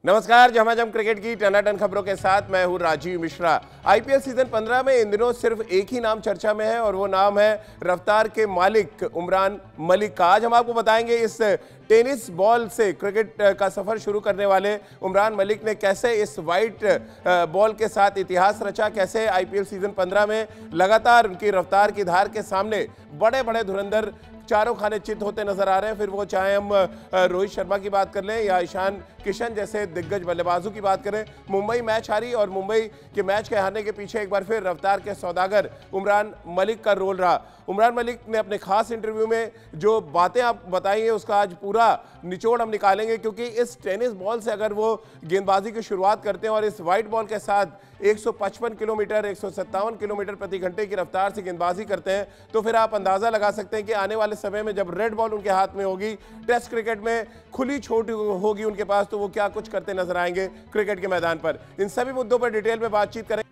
नमस्कार, झमाझम क्रिकेट की टनाटन खबरों के साथ मैं हूं राजीव मिश्रा। आईपीएल सीजन 15 में इन दिनों सिर्फ एक ही नाम चर्चा में है और वो नाम है रफ्तार के मालिक उमरान मलिक का। आज हम आपको बताएंगे इस टेनिस बॉल से क्रिकेट का सफर शुरू करने वाले उमरान मलिक ने कैसे इस वाइट बॉल के साथ इतिहास रचा, कैसे आईपीएल सीजन 15 में लगातार उनकी रफ्तार की धार के सामने बड़े बड़े धुरंधर चारों खाने चित होते नजर आ रहे हैं। फिर वो चाहे हम रोहित शर्मा की बात कर लें या ईशान किशन जैसे दिग्गज बल्लेबाजों की बात करें। मुंबई मैच हारी और मुंबई के मैच के हारने के पीछे एक बार फिर रफ्तार के सौदागर उमरान मलिक का रोल रहा। उमरान मलिक ने अपने खास इंटरव्यू में जो बातें आप बताई हैं उसका आज पूरा निचोड़ हम निकालेंगे, क्योंकि इस टेनिस बॉल से अगर वो गेंदबाजी की शुरुआत करते हैं और इस वाइट बॉल के साथ 155 किलोमीटर 157 किलोमीटर प्रति घंटे की रफ्तार से गेंदबाजी करते हैं तो फिर आप अंदाजा लगा सकते हैं कि आने वाले समय में जब रेड बॉल उनके हाथ में होगी, टेस्ट क्रिकेट में खुली छूट होगी उनके पास, तो वो क्या कुछ करते नजर आएंगे क्रिकेट के मैदान पर। इन सभी मुद्दों पर डिटेल में बातचीत करें।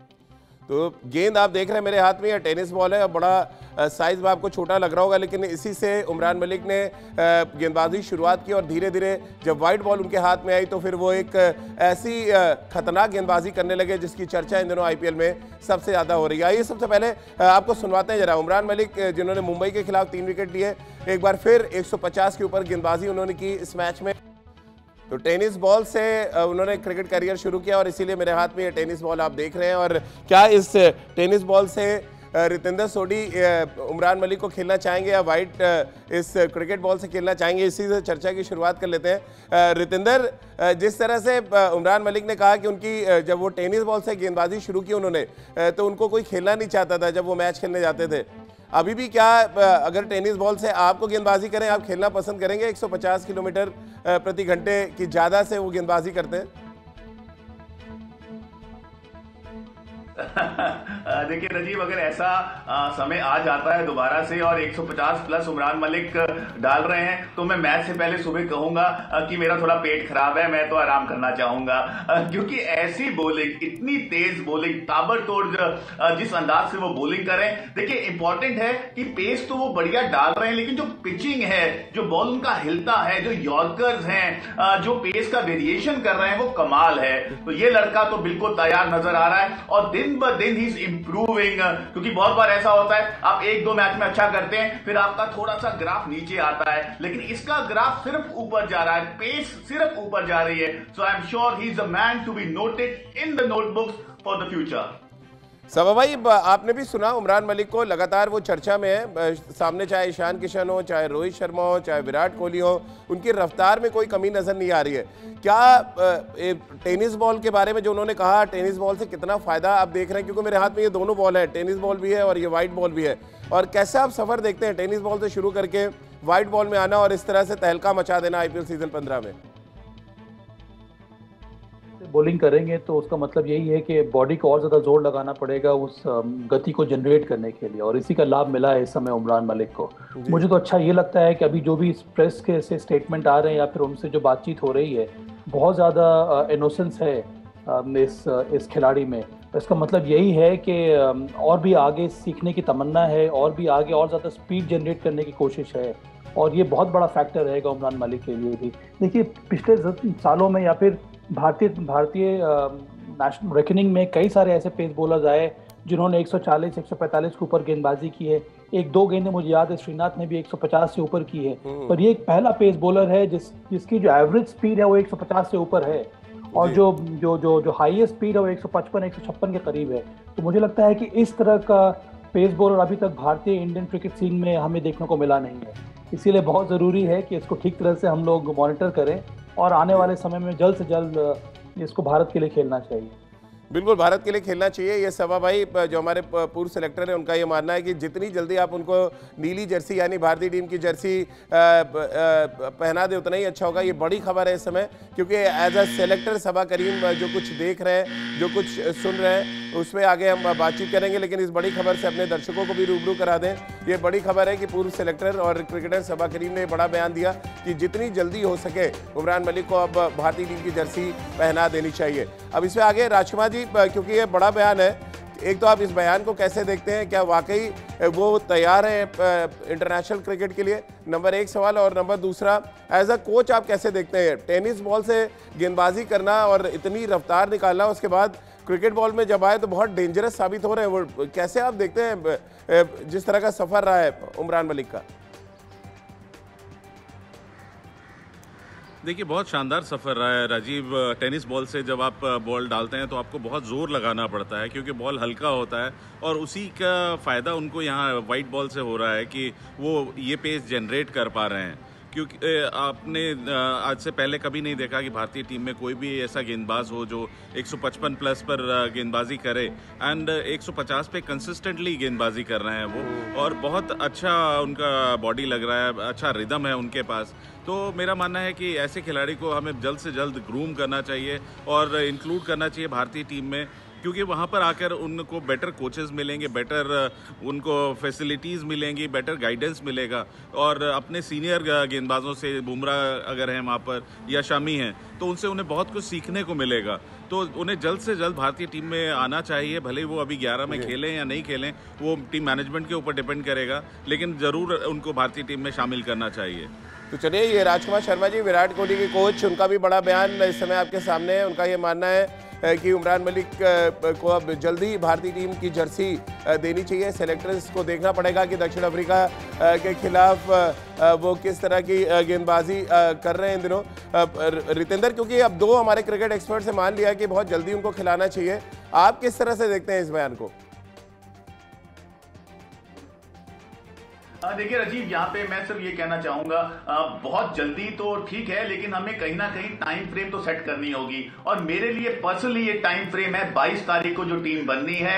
तो गेंद आप देख रहे हैं मेरे हाथ में, यह टेनिस बॉल है। बड़ा साइज में आपको छोटा लग रहा होगा, लेकिन इसी से उमरान मलिक ने गेंदबाजी शुरुआत की और धीरे धीरे जब वाइट बॉल उनके हाथ में आई तो फिर वो एक ऐसी खतरनाक गेंदबाजी करने लगे जिसकी चर्चा इन दिनों आईपीएल में सबसे ज़्यादा हो रही है। आइए सबसे पहले आपको सुनवाते हैं जरा उमरान मलिक, जिन्होंने मुंबई के खिलाफ 3 विकेट लिए, एक बार फिर 150 के ऊपर गेंदबाजी उन्होंने की इस मैच में। तो टेनिस बॉल से उन्होंने क्रिकेट करियर शुरू किया और इसीलिए मेरे हाथ में ये टेनिस बॉल आप देख रहे हैं। और क्या इस टेनिस बॉल से रितेंद्र सोडी उमरान मलिक को खेलना चाहेंगे या वाइट इस क्रिकेट बॉल से खेलना चाहेंगे, इसी से चर्चा की शुरुआत कर लेते हैं। रितेंद्र, जिस तरह से उमरान मलिक ने कहा कि उनकी जब वो टेनिस बॉल से गेंदबाजी शुरू की उन्होंने तो उनको कोई खेलना नहीं चाहता था जब वो मैच खेलने जाते थे। अभी भी क्या अगर टेनिस बॉल से आपको गेंदबाजी करें, आप खेलना पसंद करेंगे? 150 किलोमीटर प्रति घंटे की ज़्यादा से वो गेंदबाजी करते हैं। देखिए राजीव, अगर ऐसा समय आ जाता है दोबारा से और 150 प्लस उमरान मलिक डाल रहे हैं तो मैं मैच से पहले सुबह कहूंगा कि मेरा थोड़ा पेट खराब है, मैं तो आराम करना चाहूंगा, क्योंकि ऐसी बॉलिंग, इतनी तेज बॉलिंग, ताबड़तोड़ जिस अंदाज से वो बॉलिंग करें। देखिए इंपॉर्टेंट है कि पेस तो वो बढ़िया डाल रहे हैं, लेकिन जो पिचिंग है, जो बॉल उनका हिलता है, जो यॉर्कर्स हैं, जो पेस का वेरिएशन कर रहे हैं, वो कमाल है। तो ये लड़का तो बिल्कुल तैयार नजर आ रहा है और दिन ब दिन ही इज इंप्रूविंग, क्योंकि बहुत बार ऐसा होता है आप 1-2 मैच में अच्छा करते हैं फिर आपका थोड़ा सा ग्राफ नीचे आता है, लेकिन इसका ग्राफ सिर्फ ऊपर जा रहा है, पेस सिर्फ ऊपर जा रही है। So I am sure he is a man to be noted in the notebooks for the future. Saba भाई, आपने भी सुना उमरान मलिक को, लगातार वो चर्चा में है। सामने चाहे ईशान किशन हो, चाहे रोहित शर्मा हो, चाहे विराट कोहली हो, उनकी रफ्तार में कोई कमी नजर नहीं आ रही है। क्या टेनिस बॉल के बारे में जो उन्होंने कहा, टेनिस बॉल से कितना फायदा आप देख रहे हैं? क्योंकि मेरे हाथ में ये दोनों बॉल है, टेनिस बॉल भी है और ये वाइट बॉल भी है। और कैसे आप सफर देखते हैं टेनिस बॉल से शुरू करके वाइट बॉल में आना और इस तरह से तहलका मचा देना आईपीएल सीजन 15 में? बॉलिंग करेंगे तो उसका मतलब यही है कि बॉडी को और ज़्यादा जोर लगाना पड़ेगा उस गति को जनरेट करने के लिए, और इसी का लाभ मिला है इस समय उमरान मलिक को। मुझे तो अच्छा ये लगता है कि अभी जो भी प्रेस के ऐसे स्टेटमेंट आ रहे हैं या फिर उनसे जो बातचीत हो रही है, बहुत ज़्यादा इनोसेंस है इस खिलाड़ी में। इसका मतलब यही है कि और भी आगे सीखने की तमन्ना है और भी आगे और ज़्यादा स्पीड जनरेट करने की कोशिश है, और ये बहुत बड़ा फैक्टर रहेगा उमरान मलिक के लिए भी। देखिए पिछले सालों में या फिर भारतीय नेशनल रेकनिंग में कई सारे ऐसे पेस बॉलर्स आए जिन्होंने 140-145 के ऊपर गेंदबाजी की है। 1-2 गेंदें मुझे याद है श्रीनाथ ने भी 150 से ऊपर की है, पर ये एक पहला पेस बॉलर है जिसकी जो एवरेज स्पीड है वो 150 से ऊपर है और जो हाईएस्ट स्पीड है वो 155-156 के करीब है। तो मुझे लगता है कि इस तरह का पेस बॉलर अभी तक भारतीय इंडियन क्रिकेट सीन में हमें देखने को मिला नहीं है। इसीलिए बहुत ज़रूरी है कि इसको ठीक तरह से हम लोग मॉनिटर करें और आने वाले समय में जल्द से जल्द इसको भारत के लिए खेलना चाहिए। बिल्कुल भारत के लिए खेलना चाहिए। ये सबा भाई जो हमारे पूर्व सेलेक्टर है उनका ये मानना है कि जितनी जल्दी आप उनको नीली जर्सी यानी भारतीय टीम की जर्सी पहना दे उतना ही अच्छा होगा। ये बड़ी खबर है इस समय, क्योंकि as a selector Saba Karim जो कुछ देख रहे हैं, जो कुछ सुन रहे हैं, उसमें आगे हम बातचीत करेंगे, लेकिन इस बड़ी खबर से अपने दर्शकों को भी रूबरू करा दें। ये बड़ी खबर है कि पूर्व सेलेक्टर और क्रिकेटर सबा करीम ने बड़ा बयान दिया कि जितनी जल्दी हो सके उमरान मलिक को अब भारतीय टीम की जर्सी पहना देनी चाहिए। अब इसमें आगे राजकुमार जी, क्योंकि ये बड़ा बयान है, एक तो आप इस बयान को कैसे देखते हैं, क्या वाकई वो तैयार है इंटरनेशनल क्रिकेट के लिए? नंबर एक सवाल। और नंबर दूसरा, एज अ कोच आप कैसे देखते हैं टेनिस बॉल से गेंदबाजी करना और इतनी रफ्तार निकालना, उसके बाद क्रिकेट बॉल में जब आए तो बहुत डेंजरस साबित हो रहे हैं वो, कैसे आप देखते हैं जिस तरह का सफर रहा है उमरान मलिक का? देखिए, बहुत शानदार सफ़र रहा है राजीव। टेनिस बॉल से जब आप बॉल डालते हैं तो आपको बहुत ज़ोर लगाना पड़ता है क्योंकि बॉल हल्का होता है, और उसी का फ़ायदा उनको यहाँ वाइट बॉल से हो रहा है कि वो ये पेस जनरेट कर पा रहे हैं। क्योंकि आपने आज से पहले कभी नहीं देखा कि भारतीय टीम में कोई भी ऐसा गेंदबाज हो जो 155 प्लस पर गेंदबाजी करे, एंड 150 पे कंसिस्टेंटली गेंदबाजी कर रहे हैं वो, और बहुत अच्छा उनका बॉडी लग रहा है, अच्छा रिदम है उनके पास। तो मेरा मानना है कि ऐसे खिलाड़ी को हमें जल्द से जल्द ग्रूम करना चाहिए और इंक्लूड करना चाहिए भारतीय टीम में, क्योंकि वहाँ पर आकर उनको बेटर कोचेस मिलेंगे, बेटर उनको फैसिलिटीज़ मिलेंगी, बेटर गाइडेंस मिलेगा, और अपने सीनियर गेंदबाजों से, बुमराह अगर हैं वहाँ पर या शमी हैं, तो उनसे उन्हें बहुत कुछ सीखने को मिलेगा। तो उन्हें जल्द से जल्द भारतीय टीम में आना चाहिए, भले ही वो अभी 11 में खेलें या नहीं खेलें, वो टीम मैनेजमेंट के ऊपर डिपेंड करेगा, लेकिन ज़रूर उनको भारतीय टीम में शामिल करना चाहिए। तो चलिए, ये राजकुमार शर्मा जी, विराट कोहली के कोच, उनका भी बड़ा बयान इस समय आपके सामने है। उनका ये मानना है कि उमरान मलिक को अब जल्दी भारतीय टीम की जर्सी देनी चाहिए। सेलेक्टर्स को देखना पड़ेगा कि दक्षिण अफ्रीका के खिलाफ वो किस तरह की गेंदबाजी कर रहे हैं इन दिनों। रितेंद्र, क्योंकि अब दो हमारे क्रिकेट एक्सपर्ट से मान लिया कि बहुत जल्दी उनको खिलाना चाहिए, आप किस तरह से देखते हैं इस बयान को? देखिए राजीव, यहाँ पे मैं सिर्फ ये कहना चाहूंगा, बहुत जल्दी तो ठीक है, लेकिन हमें कहीं ना कहीं टाइम फ्रेम तो सेट करनी होगी। और मेरे लिए पर्सनली ये टाइम फ्रेम है 22 तारीख को जो टीम बननी है,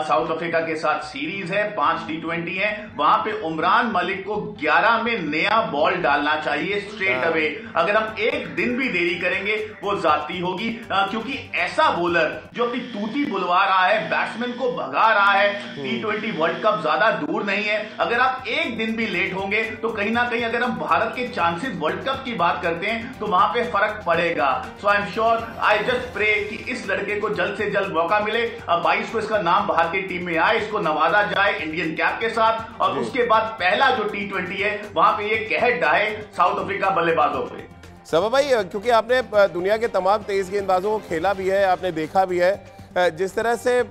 साउथ अफ्रीका के साथ सीरीज है, 5 T20 है, वहां पे उमरान मलिक को 11 में नया बॉल डालना चाहिए स्ट्रेट अवे। अगर हम एक दिन भी देरी करेंगे वो जाती होगी, क्योंकि ऐसा बॉलर जो अपनी तूती बुलवा रहा है, बैट्समैन को भगा रहा है, T20 वर्ल्ड कप ज्यादा दूर नहीं है। अगर आप एक दिन भी लेट होंगे तो कहीं ना कहीं अगर हम भारत के चांसेस वर्ल्ड कप की बात करते हैं तो वहां पे फर्क पड़ेगा। So I am sure, I just pray कि इस लड़के को जल्द से जल्द मौका मिले। 22 को इसका नाम भारतीय टीम में आए, इसको नवाजा जाए इंडियन कैप के साथ, और उसके बाद पहला जो T20 है वहां पे ये कहर डाहे साउथ अफ्रीका बल्लेबाजों पे। सबा भाई, क्योंकि आपने दुनिया के तमाम तेज गेंदबाजों को खेला भी है, आपने देखा भी है, जिस तरह से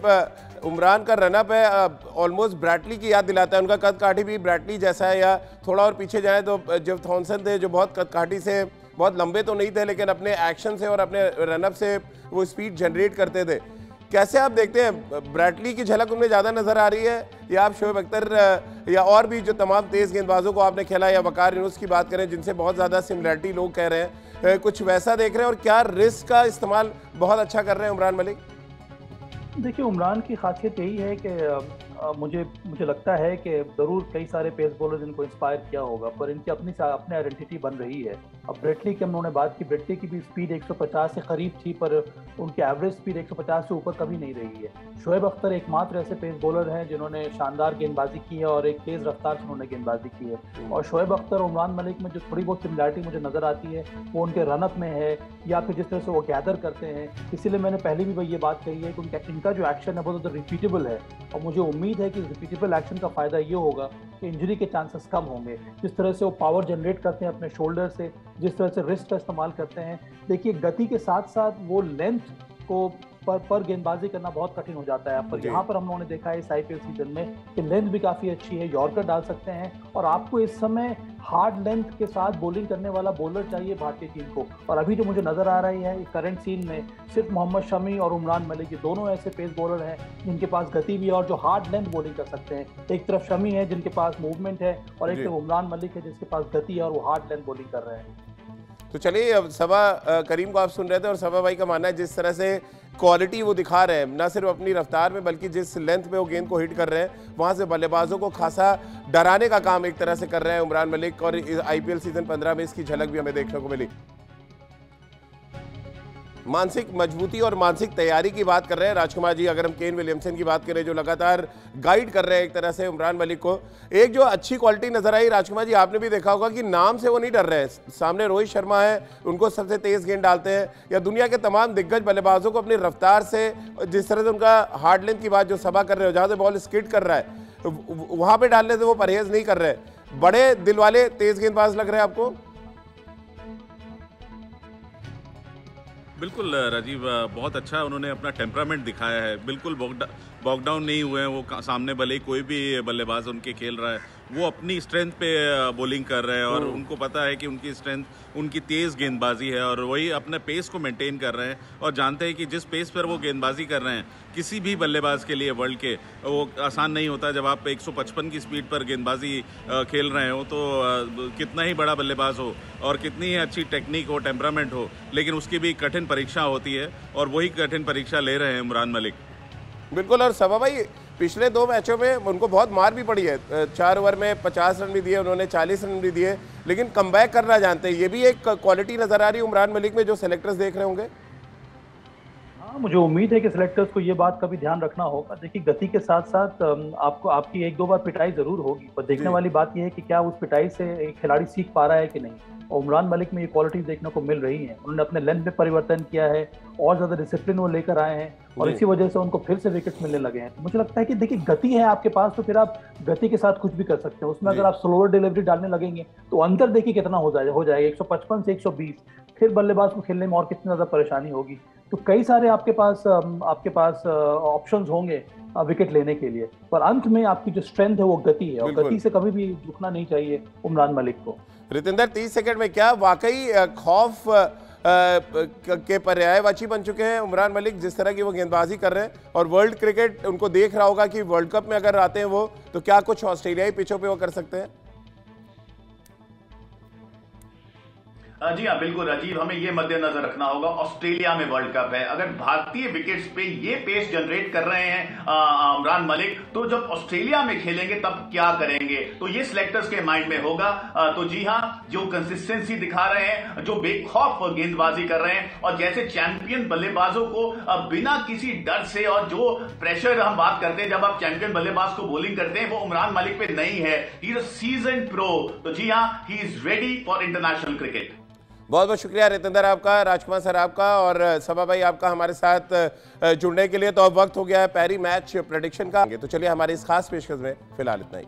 उमरान का रनअप है ऑलमोस्ट ब्रैटली की याद दिलाता है। उनका कद काठी भी ब्रैटली जैसा है, या थोड़ा और पीछे जाए तो जब थॉमसन थे, जो बहुत कद काठी से, बहुत लंबे तो नहीं थे, लेकिन अपने एक्शन से और अपने रनअप से वो स्पीड जनरेट करते थे। कैसे आप देखते हैं, ब्रैटली की झलक उनमें ज़्यादा नज़र आ रही है, या आप शोएब अख्तर या और भी जो तमाम तेज़ गेंदबाजों को आपने खेला, या वकार यूनुस की बात करें जिनसे बहुत ज़्यादा सिमिलरिटी लोग कह रहे हैं, कुछ वैसा देख रहे हैं? और क्या रिस्क का इस्तेमाल बहुत अच्छा कर रहे हैं उमरान मलिक? देखिए, उमरान की खासियत यही है कि मुझे लगता है कि ज़रूर कई सारे पेस बॉलर इनको इंस्पायर किया होगा, पर इनकी अपनी आइडेंटिटी बन रही है। अब ब्रेटली की उन्होंने बात की, ब्रेटली की भी स्पीड 150 से करीब थी, पर उनकी एवरेज स्पीड 150 से ऊपर कभी नहीं रही है। शोएब अख्तर एकमात्र ऐसे पेस बॉलर हैं जिन्होंने शानदार गेंदबाजी की है और एक तेज़ रफ्तार से उन्होंने गेंदबाजी की है। और शोएब अख्तर और उमरान मलिक में जो थोड़ी बहुत सिमिलरिटी मुझे नज़र आती है वो उनके रनअप में है, या फिर जिस तरह से वो गैदर करते हैं। इसीलिए मैंने पहले भी ये बात कही है कि इनका जो एक्शन है बहुत ज़्यादा रिपीटेबल है, और मुझे उम्मीद है कि रिपीटेबल एक्शन का फायदा ये होगा कि इंजरी के चांसेस कम होंगे। जिस तरह से वो पावर जनरेट करते हैं अपने शोल्डर से, जिस तरह से रिस्ट का इस्तेमाल करते हैं, देखिए गति के साथ साथ वो लेंथ को पर गेंदबाजी करना बहुत कठिन हो जाता है। पर यहाँ पर हम लोगों ने देखा है इस IPL सीजन में कि लेंथ भी काफ़ी अच्छी है, यॉर्कर डाल सकते हैं, और आपको इस समय हार्ड लेंथ के साथ बॉलिंग करने वाला बॉलर चाहिए भारतीय टीम को। और अभी जो मुझे नज़र आ रही है करंट सीन में, सिर्फ मोहम्मद शमी और उमरान मलिक, ये दोनों ऐसे पेस बॉलर हैं जिनके पास गति भी है और जो हार्ड लेंथ बॉलिंग कर सकते हैं। एक तरफ शमी है जिनके पास मूवमेंट है, और एक तरफ उमरान मलिक है जिसके पास गति है और वो हार्ड लेंथ बॉलिंग कर रहे हैं। तो चलिए, अब सबा करीम को आप सुन रहे थे, और सबा भाई का मानना है जिस तरह से क्वालिटी वो दिखा रहे हैं, ना सिर्फ अपनी रफ्तार में बल्कि जिस लेंथ पे वो गेंद को हिट कर रहे हैं, वहाँ से बल्लेबाजों को खासा डराने का काम एक तरह से कर रहे हैं उमरान मलिक, और IPL सीजन 15 में इसकी झलक भी हमें देखने को मिली। मानसिक मजबूती और मानसिक तैयारी की बात कर रहे हैं राजकुमार जी। अगर हम केन विलियमसन की बात करें जो लगातार गाइड कर रहे हैं एक तरह से उमरान मलिक को, एक जो अच्छी क्वालिटी नजर आई राजकुमार जी, आपने भी देखा होगा कि नाम से वो नहीं डर रहे हैं। सामने रोहित शर्मा है, उनको सबसे तेज गेंद डालते हैं, या दुनिया के तमाम दिग्गज बल्लेबाजों को अपनी रफ्तार से, जिस तरह से उनका हार्ड लेंथ की बात जो सभा कर रहे हो, जहां से बॉल स्किड कर रहा है वहां पे डालने से वो परहेज नहीं कर रहे। बड़े दिल वाले तेज गेंदबाज लग रहे हैं आपको? बिल्कुल राजीव, बहुत अच्छा उन्होंने अपना टेम्परामेंट दिखाया है। बिल्कुल बॉकडाउन नहीं हुए हैं वो। सामने भले ही कोई भी बल्लेबाज उनके खेल रहा है, वो अपनी स्ट्रेंथ पे बॉलिंग कर रहे हैं और उनको पता है कि उनकी स्ट्रेंथ उनकी तेज़ गेंदबाजी है और वही अपने पेस को मेंटेन कर रहे हैं और जानते हैं कि जिस पेस पर वो गेंदबाजी कर रहे हैं किसी भी बल्लेबाज के लिए वर्ल्ड के वो आसान नहीं होता। जब आप 155 की स्पीड पर गेंदबाजी खेल रहे हो तो कितना ही बड़ा बल्लेबाज हो और कितनी ही अच्छी टेक्निक हो, टेम्परामेंट हो, लेकिन उसकी भी कठिन परीक्षा होती है और वही कठिन परीक्षा ले रहे हैं उमरान मलिक। बिल्कुल। और सभा भाई, पिछले 2 मैचों में उनको बहुत मार भी पड़ी है। 4 ओवर में 50 रन भी दिए उन्होंने, 40 रन भी दिए, लेकिन कमबैक करना जानते हैं। ये भी एक क्वालिटी नजर आ रही है उमरान मलिक में जो सेलेक्टर्स देख रहे होंगे। हाँ, मुझे उम्मीद है कि सिलेक्टर्स को ये बात का भी ध्यान रखना होगा। देखिए, गति के साथ साथ आपको आपकी 1-2 बार पिटाई जरूर होगी, पर देखने वाली बात यह है कि क्या उस पिटाई से एक खिलाड़ी सीख पा रहा है कि नहीं। और उमरान मलिक में ये क्वालिटीज देखने को मिल रही हैं। उन्होंने अपने लेंथ में परिवर्तन किया है और ज्यादा डिसिप्लिन वो लेकर आए हैं और इसी वजह से उनको फिर से विकेट्स मिलने लगे हैं। मुझे लगता है कि देखिए, गति है आपके पास तो फिर आप गति के साथ कुछ भी कर सकते हैं। उसमें अगर आप स्लोअर डिलीवरी डालने लगेंगे तो अंतर देखिए कितना हो जाएगा 155 से 120। फिर बल्लेबाज को खेलने में और कितनी ज्यादा परेशानी होगी। तो कई सारे आपके पास ऑप्शंस होंगे विकेट लेने के लिए, पर अंत में आपकी जो स्ट्रेंथ है वो गति है और गति से कभी भी झुकना नहीं चाहिए उमरान मलिक को। रितेंद्र, 30 सेकंड में क्या वाकई खौफ के पर्यायवाची बन चुके हैं उमरान मलिक, जिस तरह की वो गेंदबाजी कर रहे हैं, और वर्ल्ड क्रिकेट उनको देख रहा होगा कि वर्ल्ड कप में अगर आते हैं वो, तो क्या कुछ ऑस्ट्रेलियाई पिचों पे वो कर सकते हैं? जी हाँ, बिल्कुल राजीव, हमें ये मद्देनजर रखना होगा, ऑस्ट्रेलिया में वर्ल्ड कप है। अगर भारतीय विकेट्स पे ये पेस जनरेट कर रहे हैं उमरान मलिक, तो जब ऑस्ट्रेलिया में खेलेंगे तब क्या करेंगे, तो ये सिलेक्टर्स के माइंड में होगा। तो जी हाँ, जो कंसिस्टेंसी दिखा रहे हैं, जो बेखौफ गेंदबाजी कर रहे हैं और जैसे चैंपियन बल्लेबाजों को बिना किसी डर से, और जो प्रेशर हम बात करते हैं जब आप चैंपियन बल्लेबाज को बॉलिंग करते हैं, वो उमरान मलिक पे नहीं है। ही इज अ सीजन्ड प्रो। तो जी हाँ, he is ready for international cricket. बहुत बहुत शुक्रिया रितेंद्र आपका, राजकुमार सर आपका, और सभा भाई आपका हमारे साथ जुड़ने के लिए। तो अब वक्त हो गया है पैरी मैच प्रेडिक्शन का। तो चलिए हमारी इस खास पेशकश में फिलहाल इतना ही।